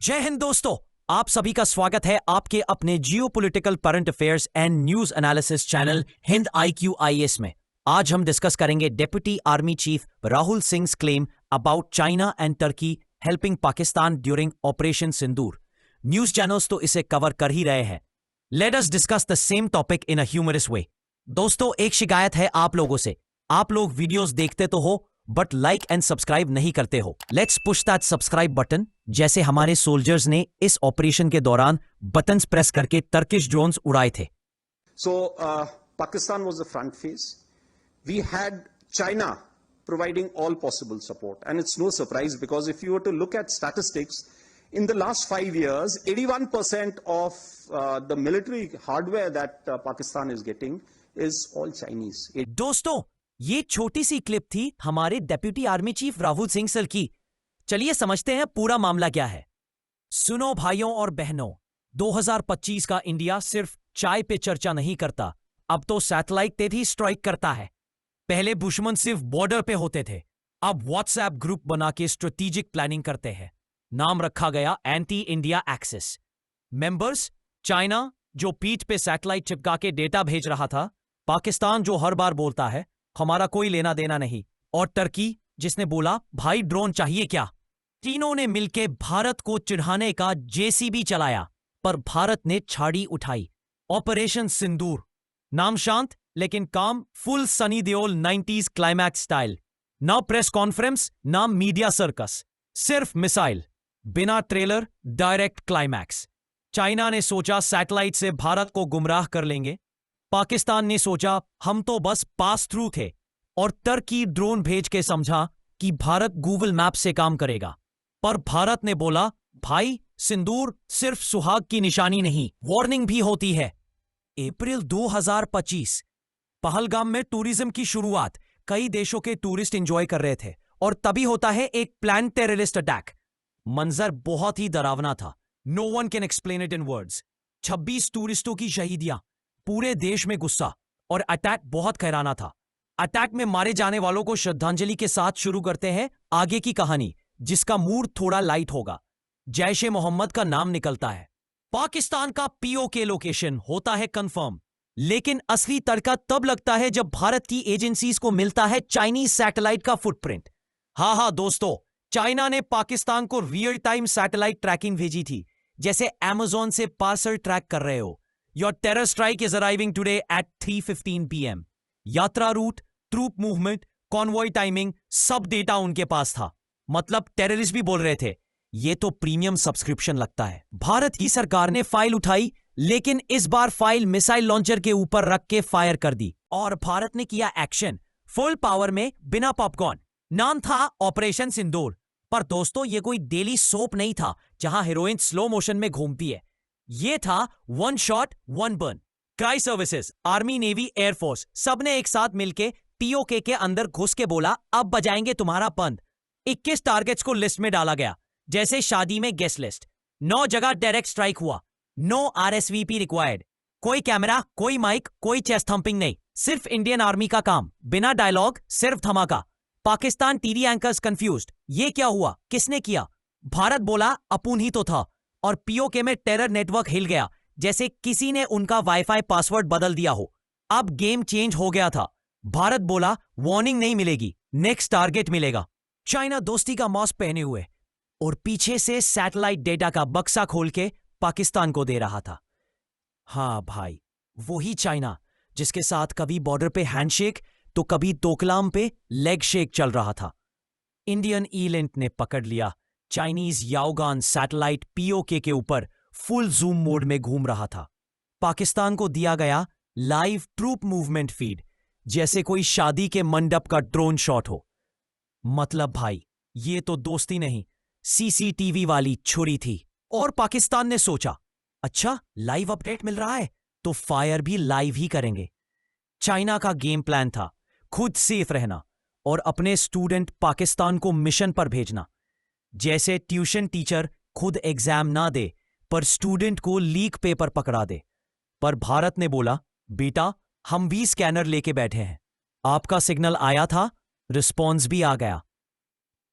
जय हिंद दोस्तों, आप सभी का स्वागत है आपके अपने geopolitical current affairs and news analysis channel Hind IQIS में। आज हम डिस्कस करेंगे deputy army chief Rahul Singh's claim about China and Turkey helping Pakistan during operation Sindoor. News channels तो इसे कवर कर ही रहे हैं। Let us discuss the same topic in a humorous way. दोस्तों, एक शिकायत है आप लोगों से, आप लोग वीडियोस देखते तो हो बट लाइक एंड सब्सक्राइब नहीं करते हो। Let's push that subscribe button, जैसे हमारे सोल्जर्स ने इस ऑपरेशन के दौरान बटन्स प्रेस करके टर्किश ड्रोन्स उड़ाए थे। So Pakistan was the front face. We had China providing all possible support, and it's no surprise because if you were to look at statistics, in the last 5 years, 81% of the military hardware that Pakistan is getting is all Chinese. दोस्तों, ये छोटी सी clip थी हमारे deputy army chief Rahul Singh sir की। चलिए समझते हैं पूरा मामला क्या है। सुनो भाइयों और बहनों, 2025 का इंडिया सिर्फ चाय पे चर्चा नहीं करता, अब तो सैटेलाइट पे भी स्ट्राइक करता है। पहले दुश्मन सिर्फ बॉर्डर पे होते थे, अब व्हाट्सएप ग्रुप बना के स्ट्रेटेजिक प्लानिंग करते हैं। नाम रखा गया anti India axis. Members, China जो पीठ पे सैटेलाइट चिपका के डेटा भेज रहा था, पाकिस्तान जो हर बार बोलता है हमारा कोई लेना देना नहीं, और टर्की जिसने बोला भाई ड्रोन चाहिए क्या। तीनों ने मिलकर भारत को चिढ़ाने का JCB चलाया, पर भारत ने छाड़ी उठाई। ऑपरेशन सिंदूर। नाम शांत लेकिन काम full Sunny Deol 90s climax style. ना प्रेस कॉन्फ्रेंस ना मीडिया सर्कस, सिर्फ मिसाइल, बिना ट्रेलर, डायरेक्ट क्लाइमैक्स। चाइना ने सोचा सैटेलाइट से भारत को गुमराह कर लेंगे, पाकिस्तान ने सोचा हम तो बस पास थ्रू थे, और टर्की ड्रोन भेज के समझा कि भारत गूगल मैप से काम करेगा। पर भारत ने बोला भाई सिंदूर सिर्फ सुहाग की निशानी नहीं, वार्निंग भी होती है। अप्रैल 2025, पहलगाम में टूरिज्म की शुरुआत। कई देशों के टूरिस्ट एंजॉय कर रहे थे और तभी होता है एक प्लान टेररिस्ट अटैक। मंजर बहुत ही डरावना था, no one can explain it in words. 26 टूरिस्टों की शहीदियां, पूरे देश में गुस्सा, और अटैक बहुत खैराना था। अटैक में मारे जाने वालों को श्रद्धांजलि के साथ शुरू करते हैं आगे की कहानी, जिसका मूड थोड़ा लाइट होगा। जैश ए मोहम्मद का नाम निकलता है, पाकिस्तान का POK लोकेशन होता है कंफर्म, लेकिन असली तड़का तब लगता है जब भारत की एजेंसीज को मिलता है चाइनीज सैटेलाइट का फुटप्रिंट। हाँ दोस्तों, चाइना ने पाकिस्तान को रियल टाइम सैटेलाइट ट्रैकिंग भेजी थी, जैसे अमेज़न से पार्सल ट्रैक कर रहे हो। Your terror strike is arriving today at 3:15 PM. यात्रा route, troop movement, convoy timing, सब डेटा उनके पास था। मतलब टेररिस्ट भी बोल रहे थे ये तो प्रीमियम सब्सक्रिप्शन लगता है। भारत की सरकार ने फाइल उठाई, लेकिन इस बार फाइल मिसाइल लॉन्चर के ऊपर रख के फायर कर दी, और भारत ने किया एक्शन फुल पावर में, बिना पॉपकॉर्न। नाम था ऑपरेशन सिंदूर। पर दोस्तों, ये कोई डेली सोप नहीं था जहां हीरोइन स्लो मोशन में घूमती है। ये था 1 shot 1 burn. Cry services, army, navy, air force सबने एक साथ मिलके POK के अंदर घुस के बोला अब बजाएंगे तुम्हारा बंद। 21 टारगेट्स को लिस्ट में डाला गया, जैसे शादी में गेस्ट लिस्ट। 9 जगह डायरेक्ट स्ट्राइक हुआ, नो RSVP रिक्वायर्ड। कोई कैमरा, कोई माइक, कोई चेस्ट थंपिंग नहीं, सिर्फ इंडियन आर्मी का काम, बिना डायलॉग, सिर्फ धमाका। पाकिस्तान TV एंकर्स कंफ्यूज्ड, ये क्या हुआ, किसने किया। भारत बोला अपुन ही तो था, और POK में टेरर नेटवर्क हिल गया, जैसे किसी ने उनका वाईफाई पासवर्ड बदल दिया हो। अब गेम चेंज हो गया था। भारत बोला वार्निंग नहीं मिलेगी, नेक्स्ट टारगेट मिलेगा। चाइना दोस्ती का मास्क पहने हुए और पीछे से सैटेलाइट डेटा का बक्सा खोल के पाकिस्तान को दे रहा था। हाँ भाई, वही चाइना जिसके साथ कभी बॉर्डर पे हैंडशेक तो कभी तोकलाम पे लेग शेक चल रहा था। इंडियन ईलेंट ने पकड़ लिया चाइनीज याओगान सैटेलाइट POK के ऊपर फुल जूम मोड में घूम रहा था। पाकिस्तान को दिया गया लाइव ट्रूप मूवमेंट फीड, जैसे कोई शादी के मंडप का ड्रोन शॉट हो। मतलब भाई, ये तो दोस्ती नहीं, CCTV वाली छुरी थी। और पाकिस्तान ने सोचा अच्छा लाइव अपडेट मिल रहा है तो फायर भी लाइव ही करेंगे। चाइना का गेम प्लान था खुद सेफ रहना और अपने स्टूडेंट पाकिस्तान को मिशन पर भेजना। जैसे ट्यूशन टीचर खुद एग्जाम ना दे पर स्टूडेंट को लीक पेपर पकड़ा दे। पर भारत ने बोला बेटा हम भी स्कैनर लेके बैठे हैं, आपका सिग्नल आया था, रिस्पॉन्स भी आ गया।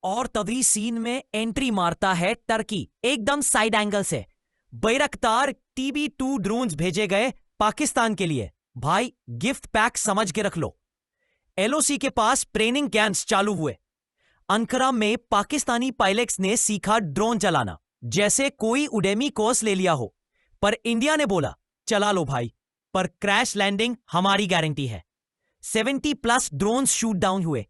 और तभी सीन में एंट्री मारता है टर्की, एकदम साइड एंगल से। बैरक्तार TB2 ड्रोन्स भेजे गए पाकिस्तान के लिए। भाई गिफ्ट पैक समझ के रख लो। LOC के पास ट्रेनिंग कैंप्स चालू हुए। अंकारा में पाकिस्तानी पायलट्स ने सीखा ड्रोन चलाना, जैसे कोई उडेमी कोर्स ले लिया हो। पर इंडिया ने बोला चला लो भाई, पर क्रैश लैंडिंग हमारी गारंटी है। 70+ ड्रोन शूट डाउन हुए।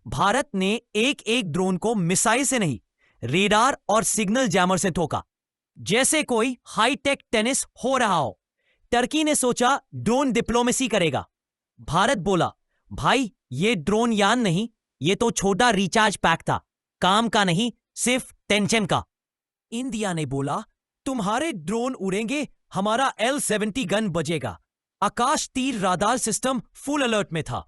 भारत ने एक एक ड्रोन को मिसाइल से नहीं, रेडार और सिग्नल जैमर से ठोका, जैसे कोई हाईटेक टेनिस हो रहा हो। टर्की ने सोचा ड्रोन डिप्लोमेसी करेगा। भारत बोला भाई ये ड्रोन यान नहीं, ये तो छोटा रिचार्ज पैक था, काम का नहीं, सिर्फ टेंशन का। इंडिया ने बोला तुम्हारे ड्रोन उड़ेंगे, हमारा L-70 गन बजेगा। आकाश तीर राडार सिस्टम फुल अलर्ट में था।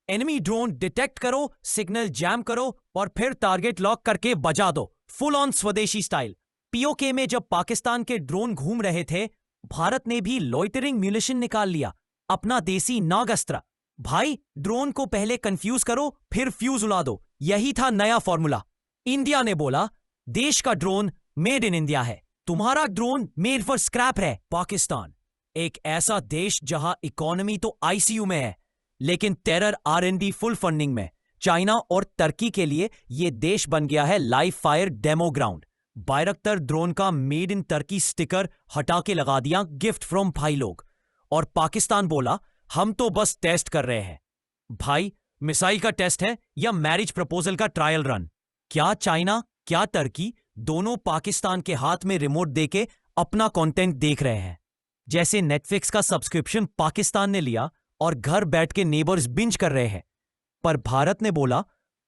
एनिमी ड्रोन डिटेक्ट करो, सिग्नल जैम करो और फिर टारगेट लॉक करके बजा दो, फुल ऑन स्वदेशी स्टाइल। POK में जब पाकिस्तान के ड्रोन घूम रहे थे, भारत ने भी लॉइटरिंग म्यूनिशन निकाल लिया, अपना देसी नागास्त्र। भाई ड्रोन को पहले कंफ्यूज करो, फिर फ्यूज उड़ा दो, यही था नया फॉर्मूला। इंडिया ने बोला देश का ड्रोन मेड इन इंडिया है, तुम्हारा ड्रोन मेड फॉर स्क्रैप है। पाकिस्तान एक ऐसा देश जहां इकोनॉमी तो ICU में है, लेकिन टेरर R&D फुल फंडिंग में। चाइना और तुर्की के लिए यह देश बन गया है live fire demo ground. Bayraktar drone का मेड इन तुर्की स्टिकर हटा के लगा दिया गिफ्ट फ्रॉम भाई लोग। और पाकिस्तान बोला हम तो बस टेस्ट कर रहे हैं। भाई मिसाइल का टेस्ट है या मैरिज प्रपोजल का ट्रायल रन? क्या चाइना, क्या तुर्की दोनों पाकिस्तान के हाथ में रिमोट देके अपना कंटेंट देख रहे हैं? जैसे नेटफ्लिक्स का सब्सक्रिप्शन पाकिस्तान ने लिया और घर बैठ के नेबर्स बिंज कर रहे हैं। पर भारत ने बोला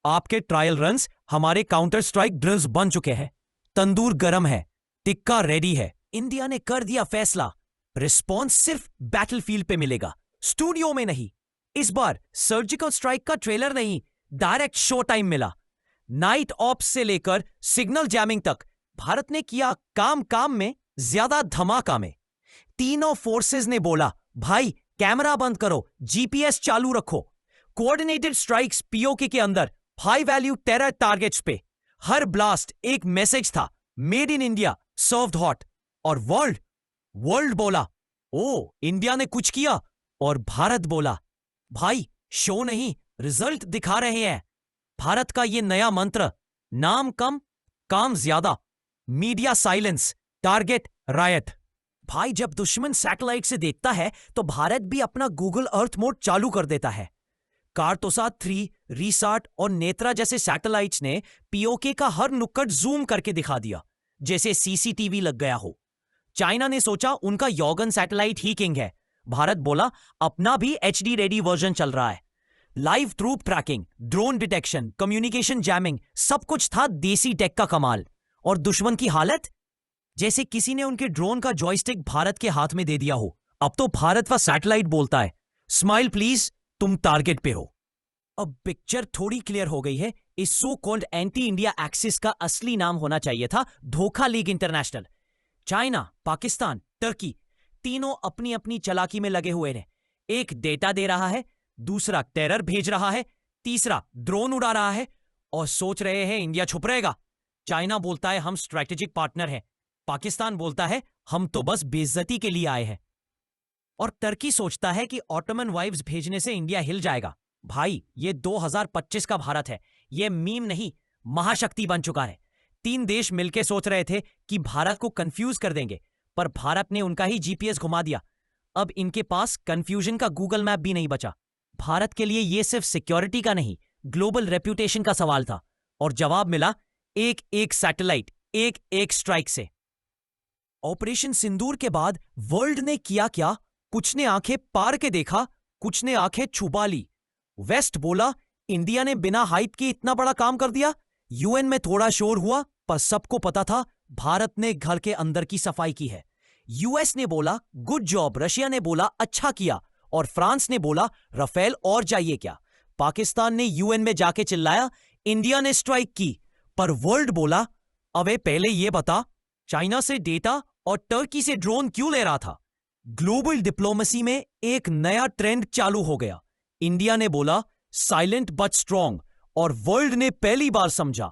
आपके ट्रायल रन्स हमारे काउंटर स्ट्राइक ड्रिल्स बन चुके हैं, तंदूर गरम है, टिक्का रेडी है। इंडिया ने कर दिया फैसला, रिस्पॉन्स सिर्फ बैटलफील्ड पे मिलेगा, स्टूडियो में नहीं। इस बार सर्जिकल स्ट्राइक का ट्रेलर नहीं, डायरेक्ट शो टाइम मिला। नाइट ऑप्स से लेकर सिग्नल जैमिंग तक भारत ने किया काम काम में, ज्यादा धमाका में। तीनों फोर्सेस ने बोला भाई कैमरा बंद करो, GPS चालू रखो। कोऑर्डिनेटेड स्ट्राइक्स POK के अंदर हाई वैल्यू टेरर टारगेट्स पे। हर ब्लास्ट एक मैसेज था, made in India, served hot. और वर्ल्ड बोला ओ इंडिया ने कुछ किया, और भारत बोला भाई शो नहीं रिजल्ट दिखा रहे हैं। भारत का ये नया मंत्र, नाम कम काम ज्यादा, मीडिया साइलेंस, टारगेट रायत। भाई जब दुश्मन सैटेलाइट से देखता है तो भारत भी अपना गूगल अर्थ मोड चालू कर देता है। कार्टोसाट 3, रीसाट और नेत्रा जैसे सैटेलाइट्स ने POK का हर नुक्कड़ जूम करके दिखा दिया, जैसे CCTV लग गया हो। चाइना ने सोचा उनका योगन सैटेलाइट ही किंग है। भारत बोला अपना भी HD रेडी वर्जन चल रहा है। Live troop tracking, drone detection, communication jamming, सब कुछ था देसी टेक का कमाल। और दुश्मन की हालत, जैसे किसी ने उनके ड्रोन का जॉयस्टिक भारत के हाथ में दे दिया हो। अब तो भारत का सैटेलाइट बोलता है स्माइल प्लीज, तुम टारगेट पे हो। अब पिक्चर थोड़ी क्लियर हो गई है। इस so called anti India axis का असली नाम होना चाहिए था धोखा लीग इंटरनेशनल। चाइना, पाकिस्तान, तुर्की तीनों अपनी अपनी चालाकी में लगे हुए हैं। एक डेटा दे रहा है, दूसरा टेरर भेज रहा है, तीसरा ड्रोन उड़ा रहा है, और सोच रहे हैं इंडिया छुप रहेगा। चाइना बोलता है हम स्ट्रेटेजिक पार्टनर हैं, पाकिस्तान बोलता है हम तो बस बेइज्जती के लिए आए हैं, और तुर्की सोचता है कि ऑटोमन वाइव्स भेजने से इंडिया हिल जाएगा। भाई ये 2025 का भारत है, ये मीम नहीं, महाशक्ति बन चुका है। 3 देश मिलकर सोच रहे थे कि भारत को कंफ्यूज कर देंगे, पर भारत ने उनका ही GPS घुमा दिया। अब इनके पास कंफ्यूजन का गूगल मैप भी नहीं बचा। भारत के लिए यह सिर्फ सिक्योरिटी का नहीं, ग्लोबल रेप्यूटेशन का सवाल था, और जवाब मिला एक एक सैटेलाइट, एक एक स्ट्राइक से। ऑपरेशन सिंदूर के बाद वर्ल्ड ने किया क्या? कुछ ने आंखें पार के देखा, कुछ ने आंखें छुपा ली। वेस्ट बोला इंडिया ने बिना हाइप के इतना बड़ा काम कर दिया। UN में थोड़ा शोर हुआ, पर सबको पता था भारत ने घर के अंदर की सफाई की है। US ने बोला गुड जॉब, रशिया ने बोला अच्छा किया, और फ्रांस ने बोला राफेल और चाहिए क्या। पाकिस्तान ने UN में जाके चिल्लाया इंडिया ने स्ट्राइक की, पर वर्ल्ड बोला अबे पहले यह बता चाइना से डेटा और तुर्की से ड्रोन क्यों ले रहा था। ग्लोबल डिप्लोमेसी में एक नया ट्रेंड चालू हो गया। इंडिया ने बोला साइलेंट बट स्ट्रॉन्ग, और वर्ल्ड ने पहली बार समझा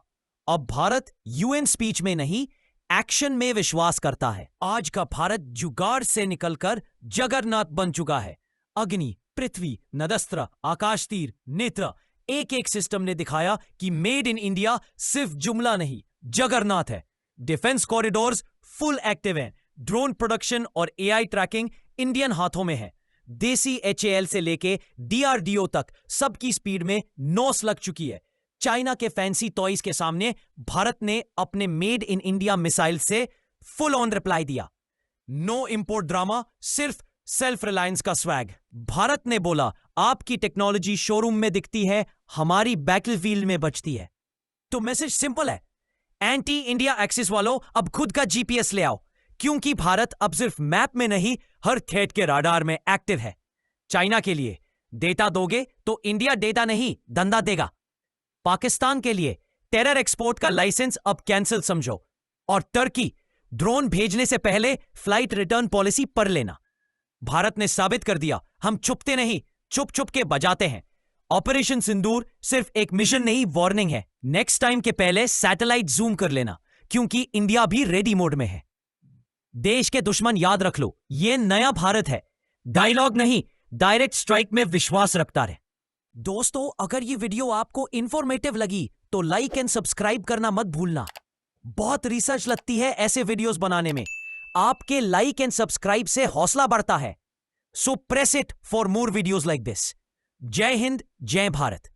अब भारत यूएन स्पीच में नहीं, एक्शन में विश्वास करता है। आज का भारत जुगाड़ से निकलकर जगरनाथ बन चुका है। अग्नि, पृथ्वी, नदस्त्र, आकाश तीर, नेत्र, एक एक सिस्टम ने दिखाया कि मेड इन इंडिया सिर्फ जुमला नहीं, जगरनाथ है। डिफेंस कॉरिडोर्स फुल एक्टिव हैं। ड्रोन प्रोडक्शन और एआई ट्रैकिंग इंडियन हाथों में है। देसी एचएएल से लेके डीआरडीओ तक सबकी स्पीड में नोस लग चुकी है। चाइना के फैंसी टॉयज के सामने भारत ने अपने मेड इन इंडिया मिसाइल से फुल ऑन रिप्लाई दिया। नो इंपोर्ट ड्रामा, सिर्फ सेल्फ रिलायंस का स्वैग। भारत ने बोला, आपकी टेक्नोलॉजी शोरूम में दिखती है, हमारी बैटलफील्ड में बचती है। तो मैसेज सिंपल है, एंटी इंडिया एक्सिस वालों, अब खुद का जीपीएस ले आओ, क्योंकि भारत अब सिर्फ मैप में नहीं, हर थ्रेट के राडार में एक्टिव है। चाइना के लिए डेटा दोगे तो इंडिया डेटा नहीं, धंधा देगा। पाकिस्तान के लिए टेरर एक्सपोर्ट का लाइसेंस अब कैंसिल समझो। और टर्की, ड्रोन भेजने से पहले फ्लाइट रिटर्न पॉलिसी पढ़ लेना। भारत ने साबित कर दिया, हम छुपते नहीं, चुप चुप के बजाते हैं। ऑपरेशन सिंदूर सिर्फ एक मिशन नहीं, वार्निंग है। नेक्स्ट टाइम के पहले सैटेलाइट जूम कर लेना, क्योंकि इंडिया भी रेडी मोड में है। देश के दुश्मन याद रख लो, यह नया भारत है, डायलॉग नहीं, डायरेक्ट स्ट्राइक में विश्वास रखता रहे। दोस्तों, अगर ये वीडियो आपको इंफॉर्मेटिव लगी तो लाइक एंड सब्सक्राइब करना मत भूलना। बहुत रिसर्च लगती है ऐसे वीडियोस बनाने में। आपके लाइक एंड सब्सक्राइब से हौसला बढ़ता है। सो press it for more videos like this. जय हिंद, जय भारत।